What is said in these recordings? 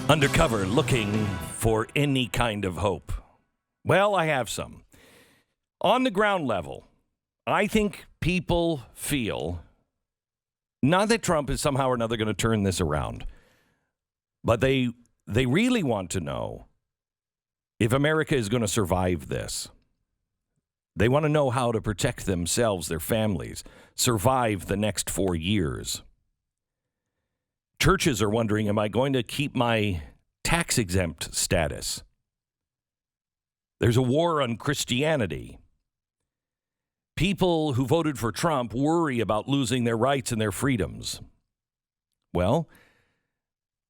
Undercover, looking for any kind of hope. Well, I have some. On the ground level, I think people feel, not that Trump is somehow or another going to turn this around, but they really want to know if America is going to survive this. They want to know how to protect themselves, their families, survive the next 4 years. Churches are wondering, am I going to keep my tax-exempt status? There's a war on Christianity. People who voted for Trump worry about losing their rights and their freedoms. Well,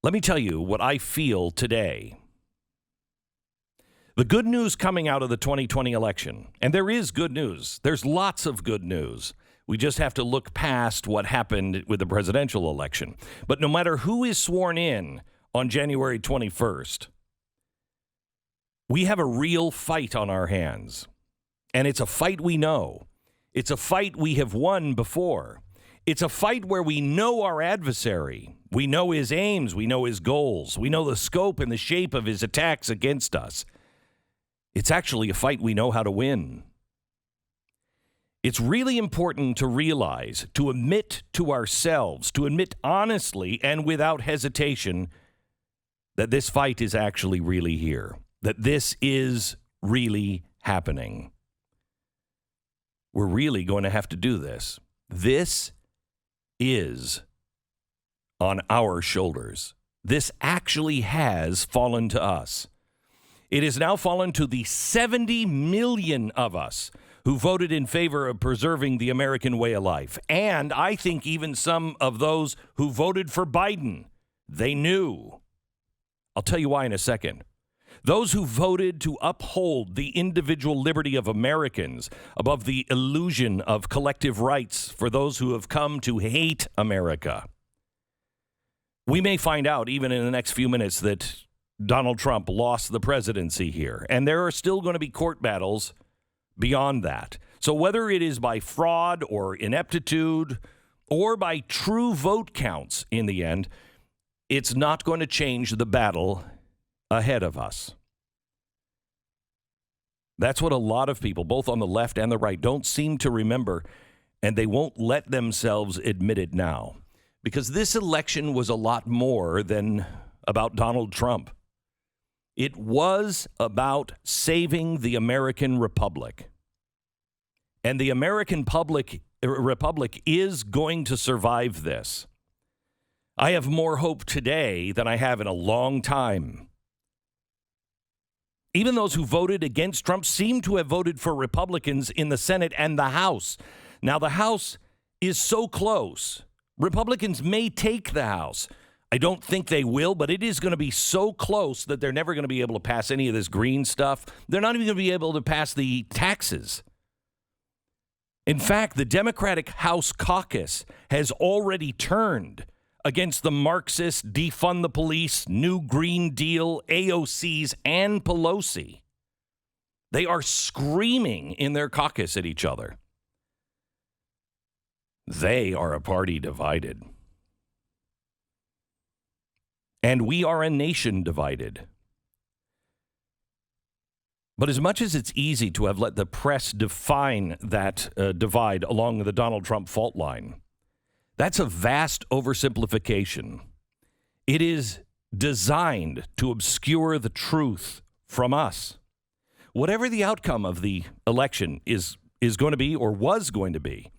let me tell you what I feel today. The good news coming out of the 2020 election, and there is good news. There's lots of good news. We just have to look past what happened with the presidential election. But no matter who is sworn in on January 21st, we have a real fight on our hands. And it's a fight we know. It's a fight we have won before. It's a fight where we know our adversary. We know his aims. We know his goals. We know the scope and the shape of his attacks against us. It's actually a fight we know how to win. It's really important to realize, to admit to ourselves, to admit honestly and without hesitation that this fight is actually really here, that this is really happening. We're really going to have to do this. This is on our shoulders. This actually has fallen to us. It has now fallen to the 70 million of us who voted in favor of preserving the American way of life. And I think even some of those who voted for Biden, they knew. I'll tell you why in a second. Those who voted to uphold the individual liberty of Americans above the illusion of collective rights for those who have come to hate America. We may find out even in the next few minutes that Donald Trump lost the presidency here. And there are still going to be court battles beyond that. So whether it is by fraud or ineptitude or by true vote counts in the end, it's not going to change the battle ahead of us. That's what a lot of people, both on the left and the right, don't seem to remember, and they won't let themselves admit it now. Because this election was a lot more than about Donald Trump. It was about saving the American Republic. And the American Republic is going to survive this. I have more hope today than I have in a long time. Even those who voted against Trump seem to have voted for Republicans in the Senate and the House. Now, the House is so close. Republicans may take the House. I don't think they will, but it is going to be so close that they're never going to be able to pass any of this green stuff. They're not even going to be able to pass the taxes. In fact, the Democratic House caucus has already turned against the Marxist, defund the police, New Green Deal, AOCs, and Pelosi. They are screaming in their caucus at each other. They are a party divided. And we are a nation divided. But as much as it's easy to have let the press define that divide along the Donald Trump fault line, that's a vast oversimplification. It is designed to obscure the truth from us. Whatever the outcome of the election is going to be or was going to be,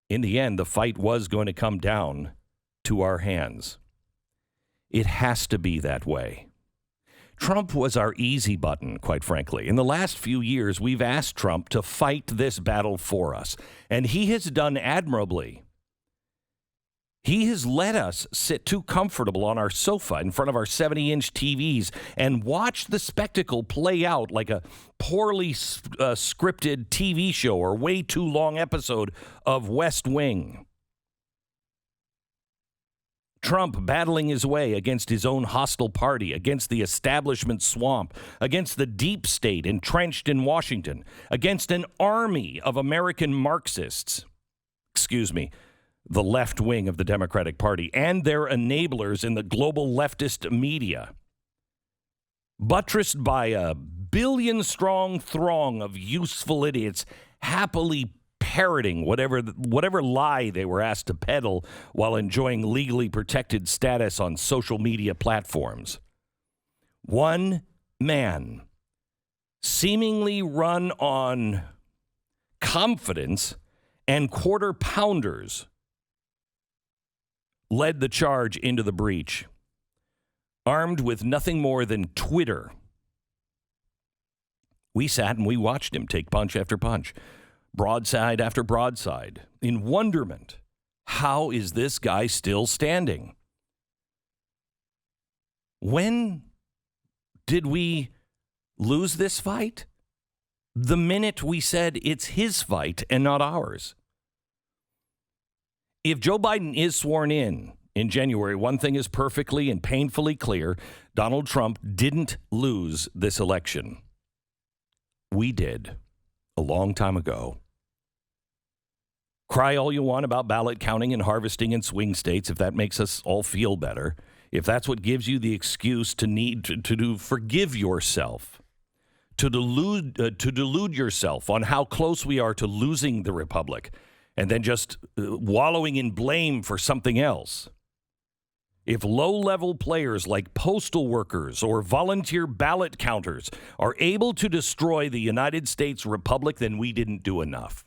in the end, the fight was going to come down to our hands. It has to be that way. Trump was our easy button, quite frankly. In the last few years, we've asked Trump to fight this battle for us, and he has done admirably. He has let us sit too comfortable on our sofa in front of our 70-inch TVs and watch the spectacle play out like a poorly scripted TV show or way too long episode of West Wing. Trump battling his way against his own hostile party, against the establishment swamp, against the deep state entrenched in Washington, against an army of American Marxists. the left wing of the Democratic Party and their enablers in the global leftist media, buttressed by a billion-strong throng of useful idiots happily parroting whatever lie they were asked to peddle while enjoying legally protected status on social media platforms. One man, seemingly run on confidence and quarter pounders, led the charge into the breach, armed with nothing more than Twitter. We sat and we watched him take punch after punch, broadside after broadside, in wonderment. How is this guy still standing? When did we lose this fight? The minute we said it's his fight and not ours. If Joe Biden is sworn in January, one thing is perfectly and painfully clear. Donald Trump didn't lose this election. We did a long time ago. Cry all you want about ballot counting and harvesting in swing states if that makes us all feel better. If that's what gives you the excuse to need to forgive yourself, to delude yourself on how close we are to losing the republic, and then just wallowing in blame for something else. If low-level players like postal workers or volunteer ballot counters are able to destroy the United States Republic, then we didn't do enough.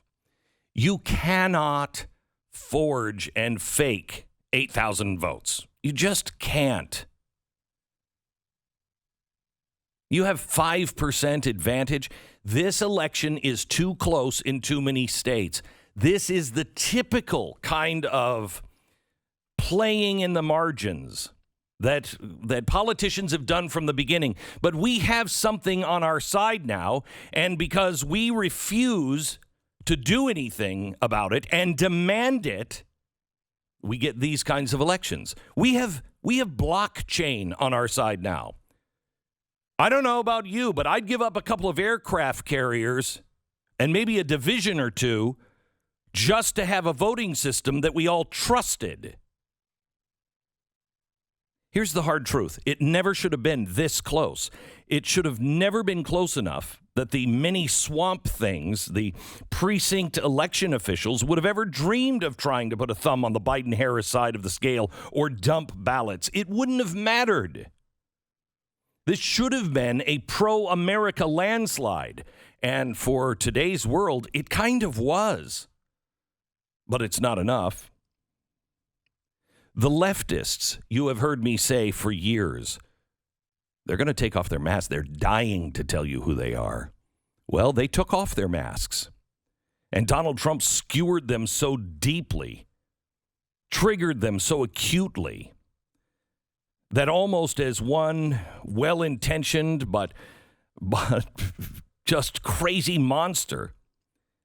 You cannot forge and fake 8,000 votes. You just can't. You have 5% advantage. This election is too close in too many states. This is the typical kind of playing in the margins that politicians have done from the beginning. But we have something on our side now, and because we refuse to do anything about it and demand it, we get these kinds of elections. We have blockchain on our side now. I don't know about you, but I'd give up a couple of aircraft carriers and maybe a division or two just to have a voting system that we all trusted. Here's the hard truth. It never should have been this close. It should have never been close enough that the many swamp things, the precinct election officials, would have ever dreamed of trying to put a thumb on the Biden-Harris side of the scale or dump ballots. It wouldn't have mattered. This should have been a pro-America landslide. And for today's world, it kind of was. But it's not enough. The leftists, you have heard me say for years, they're going to take off their masks. They're dying to tell you who they are. Well, they took off their masks. And Donald Trump skewered them so deeply, triggered them so acutely, that almost as one well-intentioned but just crazy monster,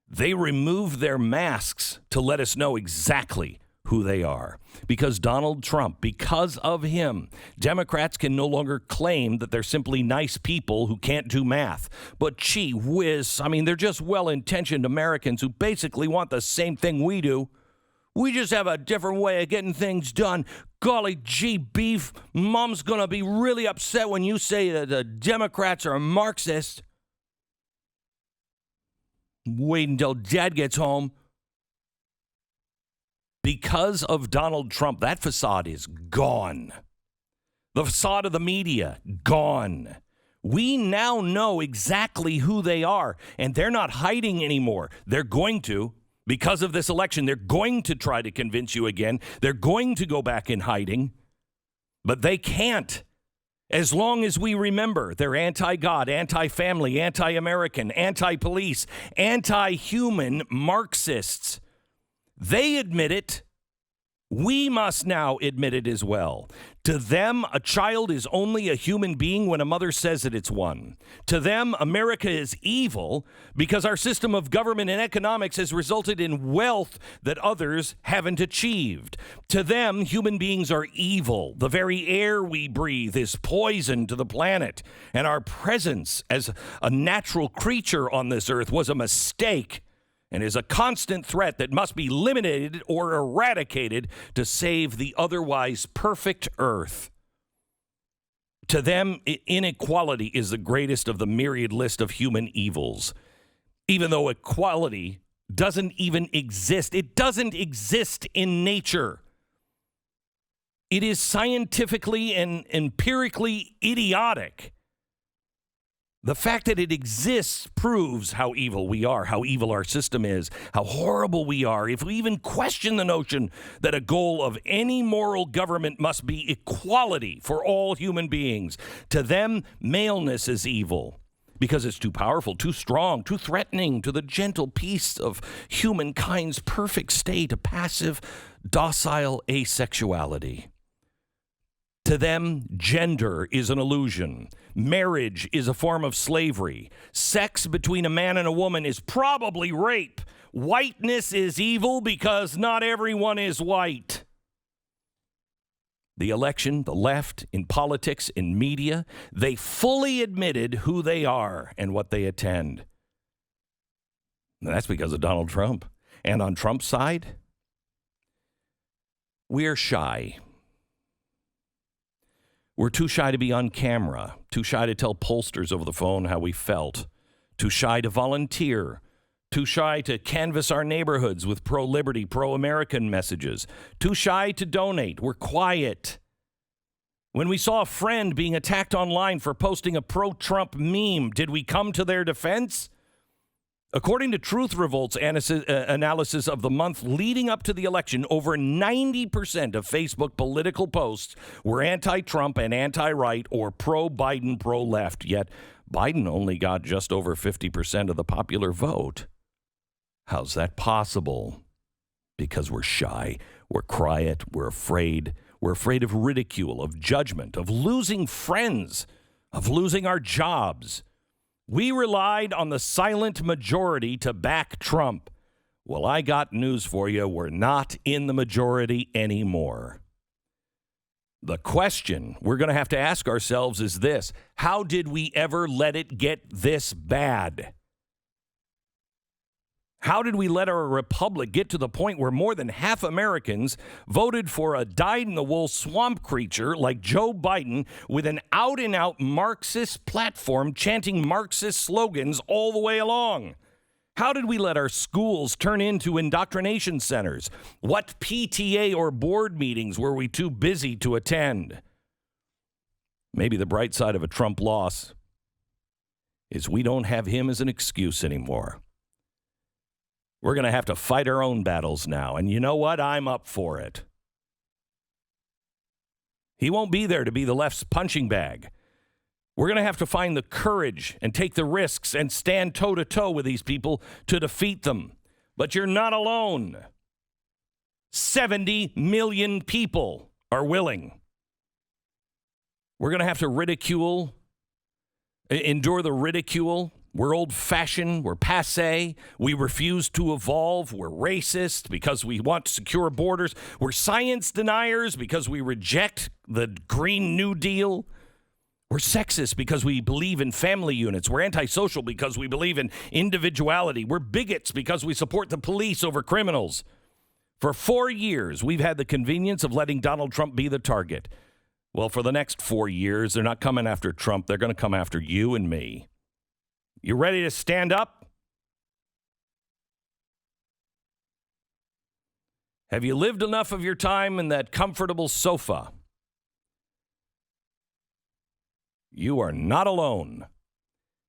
they removed their masks to let us know exactly who they are. Because Donald Trump, because of him, Democrats can no longer claim that they're simply nice people who can't do math. But gee whiz, I mean, they're just well-intentioned Americans who basically want the same thing we do. We just have a different way of getting things done. Golly gee beef, Mom's going to be really upset when you say that the Democrats are Marxist. Wait until Dad gets home. Because of Donald Trump, that facade is gone. The facade of the media, gone. We now know exactly who they are, and they're not hiding anymore. They're going to. Because of this election, they're going to try to convince you again. They're going to go back in hiding. But they can't. As long as we remember, they're anti-God, anti-family, anti-American, anti-police, anti-human Marxists. They admit it. We must now admit it as well. To them, a child is only a human being when a mother says that it's one. To them, America is evil because our system of government and economics has resulted in wealth that others haven't achieved. To them, human beings are evil. The very air we breathe is poison to the planet, and our presence as a natural creature on this earth was a mistake. and is a constant threat that must be eliminated or eradicated to save the otherwise perfect earth. To them, inequality is the greatest of the myriad list of human evils. Even though equality doesn't even exist. It doesn't exist in nature. It is scientifically and empirically idiotic. The fact that it exists proves how evil we are, how evil our system is, how horrible we are. If we even question the notion that a goal of any moral government must be equality for all human beings, to them, maleness is evil because it's too powerful, too strong, too threatening to the gentle peace of humankind's perfect state, a passive, docile asexuality. To them, gender is an illusion. Marriage is a form of slavery. Sex between a man and a woman is probably rape. Whiteness is evil because not everyone is white. The election, the left, in politics, in media, they fully admitted who they are and what they attend. And that's because of Donald Trump. And on Trump's side, we're shy. We're too shy to be on camera, too shy to tell pollsters over the phone how we felt, too shy to volunteer, too shy to canvass our neighborhoods with pro-liberty, pro-American messages, too shy to donate. We're quiet. When we saw a friend being attacked online for posting a pro-Trump meme, did we come to their defense? According to Truth Revolt's analysis of the month leading up to the election, over 90% of Facebook political posts were anti-Trump and anti-right or pro-Biden, pro-left. Yet Biden only got just over 50% of the popular vote. How's that possible? Because we're shy, we're quiet, we're afraid. We're afraid of ridicule, of judgment, of losing friends, of losing our jobs. We relied on the silent majority to back Trump. Well, I got news for you. We're not in the majority anymore. The question we're going to have to ask ourselves is this: how did we ever let it get this bad? How did we let our republic get to the point where more than half Americans voted for a dyed-in-the-wool swamp creature like Joe Biden with an out-and-out Marxist platform chanting Marxist slogans all the way along? How did we let our schools turn into indoctrination centers? What PTA or board meetings were we too busy to attend? Maybe the bright side of a Trump loss is we don't have him as an excuse anymore. We're going to have to fight our own battles now. And you know what? I'm up for it. He won't be there to be the left's punching bag. We're going to have to find the courage and take the risks and stand toe-to-toe with these people to defeat them. But you're not alone. 70 million people are willing. We're going to have to endure the ridicule. We're old-fashioned, we're passé, we refuse to evolve, we're racist because we want secure borders, we're science deniers because we reject the Green New Deal, we're sexist because we believe in family units, we're antisocial because we believe in individuality, we're bigots because we support the police over criminals. For 4 years, we've had the convenience of letting Donald Trump be the target. Well, for the next 4 years, they're not coming after Trump, they're going to come after you and me. You ready to stand up? Have you lived enough of your time in that comfortable sofa? You are not alone.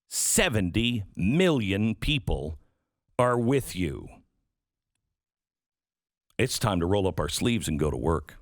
70 million people are with you. It's time to roll up our sleeves and go to work.